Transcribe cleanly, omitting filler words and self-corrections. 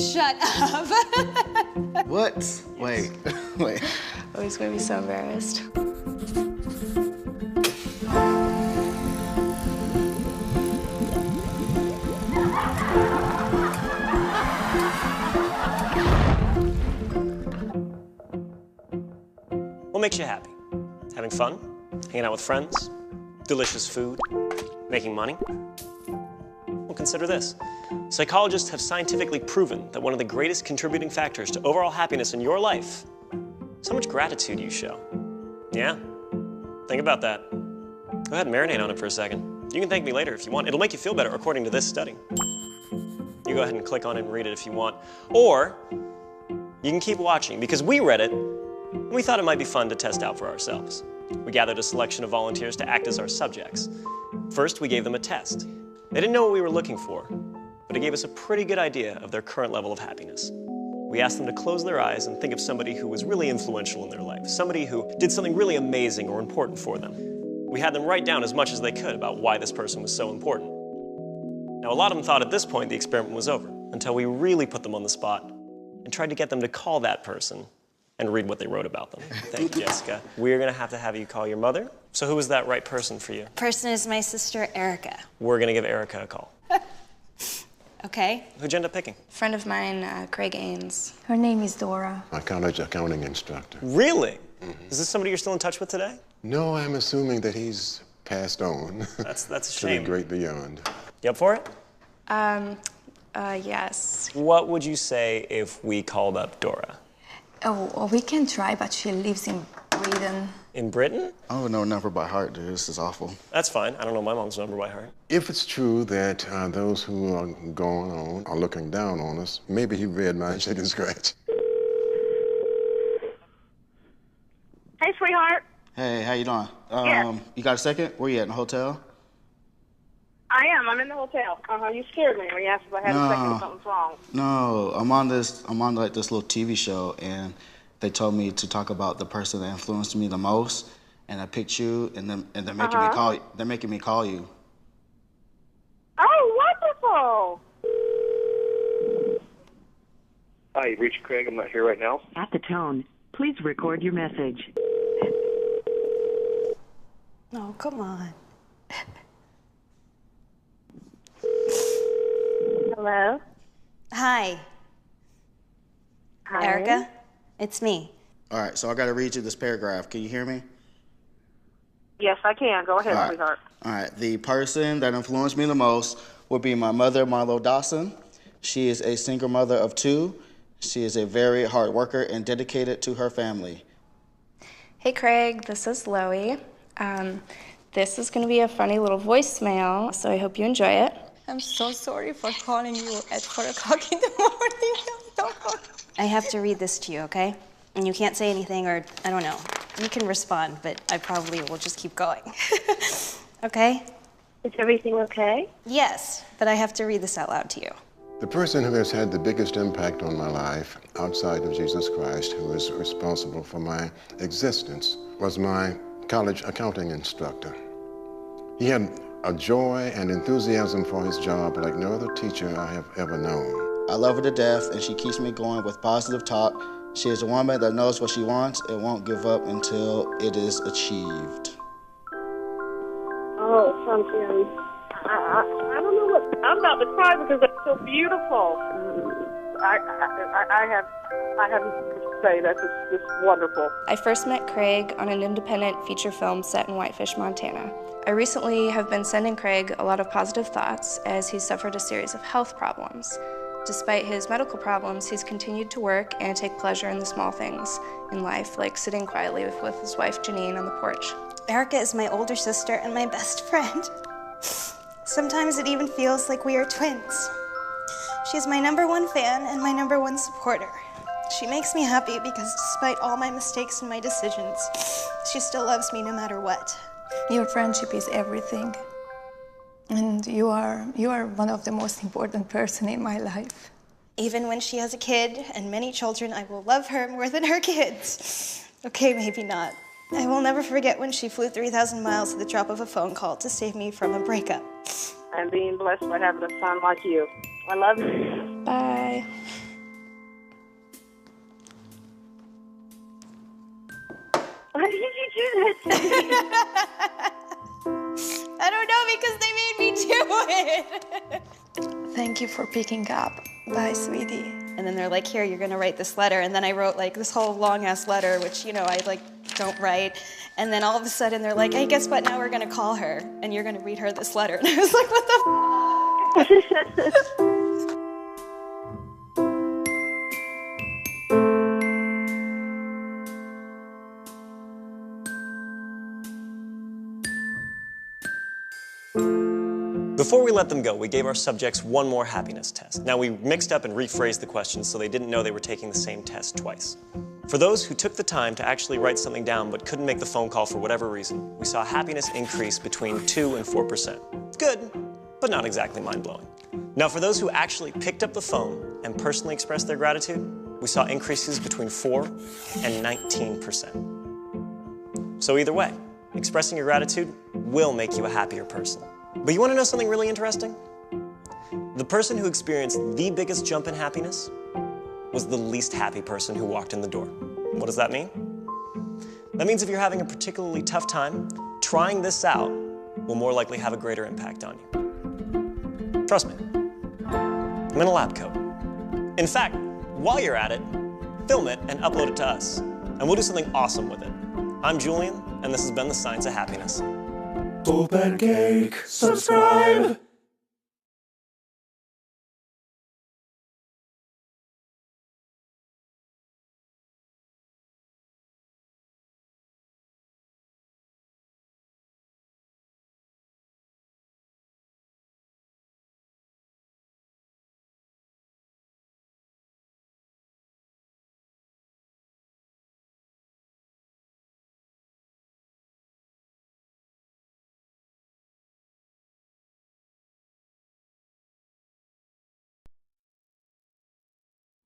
Shut up. What? Wait, wait. Oh, he's gonna be so embarrassed. What makes you happy? Having fun? Hanging out with friends? Delicious food? Making money? Well, consider this. Psychologists have scientifically proven that one of the greatest contributing factors to overall happiness in your life is how much gratitude you show. Yeah? Think about that. Go ahead and marinate on it for a second. You can thank me later if you want. It'll make you feel better according to this study. You go ahead and click on it and read it if you want. Or you can keep watching because we read it and we thought it might be fun to test out for ourselves. We gathered a selection of volunteers to act as our subjects. First, we gave them a test. They didn't know what we were looking for, but it gave us a pretty good idea of their current level of happiness. We asked them to close their eyes and think of somebody who was really influential in their life, somebody who did something really amazing or important for them. We had them write down as much as they could about why this person was so important. Now, a lot of them thought at this point the experiment was over, until we really put them on the spot and tried to get them to call that person and read what they wrote about them. Thank you, Jessica. We're gonna have you call your mother. So who is that right person for you? Person is my sister, Erica. We're gonna give Erica a call. Okay. Who'd you end up picking? Friend of mine, Craig Ains. Her name is Dora. My college accounting instructor. Really? Is this somebody you're still in touch with today? No, I'm assuming that he's passed on. That's a To shame. the great beyond. You up for it? Yes. What would you say if we called up Dora? Oh, we can try, but she lives in Britain. In Britain? I don't know number by heart, dude. This is awful. That's fine. I don't know my mom's number by heart. If it's true that those who are going on are looking down on us, maybe he read my chicken scratch. Hey, sweetheart. Hey, how you doing? Yeah. You got a second? Where you at, in the hotel? I am. I'm in the hotel. You scared me when you asked if I had a second if something's wrong. No, I'm on like this little TV show, and they told me to talk about the person that influenced me the most, and I picked you, and they're making me call. They're making me call you. Oh, wonderful! Hi, you've reached Craig. I'm not here right now. At the tone, please record your message. Oh, come on. Hello? Hi. Hi. Erica? It's me. All right, so I got to read you this paragraph. Can you hear me? Yes, I can. Go ahead, All right. sweetheart. All right. The person that influenced me the most would be my mother, Marlo Dawson. She is a single mother of 2. She is a very hard worker and dedicated to her family. Hey, Craig. This is Loie. This is going to be a funny little voicemail, so I hope you enjoy it. I'm so sorry for calling you at 4 o'clock in the morning. I have to read this to you, okay? And you can't say anything or, I don't know. You can respond, but I probably will just keep going. Okay? Is everything okay? Yes, but I have to read this out loud to you. The person who has had the biggest impact on my life outside of Jesus Christ, who is responsible for my existence, was my college accounting instructor. He had a joy and enthusiasm for his job like no other teacher I have ever known. I love her to death, and she keeps me going with positive talk. She is a woman that knows what she wants and won't give up until it is achieved. Oh, something. I don't know what. I'm about to cry because that's so beautiful. I have to say that's just wonderful. I first met Craig on an independent feature film set in Whitefish, Montana. I recently have been sending Craig a lot of positive thoughts as he's suffered a series of health problems. Despite his medical problems, he's continued to work and take pleasure in the small things in life, like sitting quietly with his wife Janine on the porch. Erica is my older sister and my best friend. Sometimes it even feels like we are twins. She's my #1 fan and my #1 supporter. She makes me happy because despite all my mistakes and my decisions, she still loves me no matter what. Your friendship is everything. And you are one of the most important person in my life. Even when she has a kid and many children, I will love her more than her kids. Okay, maybe not. I will never forget when she flew 3,000 miles at the drop of a phone call to save me from a breakup. I'm being blessed by having a son like you. I love you. Bye. Why did you do that to me? I don't know, because they made me do it. Thank you for picking up. Bye, sweetie. And then they're like, here, you're gonna write this letter. And then I wrote like this whole long ass letter, which, you know, I like don't write. And then all of a sudden they're like, hey, guess what? Now we're gonna call her and you're gonna read her this letter. And I was like, what the f? Before we let them go, we gave our subjects one more happiness test. Now, we mixed up and rephrased the questions so they didn't know they were taking the same test twice. For those who took the time to actually write something down but couldn't make the phone call for whatever reason, we saw happiness increase between 2 and 4%. Good, but not exactly mind-blowing. Now, for those who actually picked up the phone and personally expressed their gratitude, we saw increases between 4 and 19%. So either way, expressing your gratitude will make you a happier person. But you want to know something really interesting? The person who experienced the biggest jump in happiness was the least happy person who walked in the door. What does that mean? That means if you're having a particularly tough time, trying this out will more likely have a greater impact on you. Trust me, I'm in a lab coat. In fact, while you're at it, film it and upload it to us, and we'll do something awesome with it. I'm Julian, and this has been The Science of Happiness. Open cake, subscribe.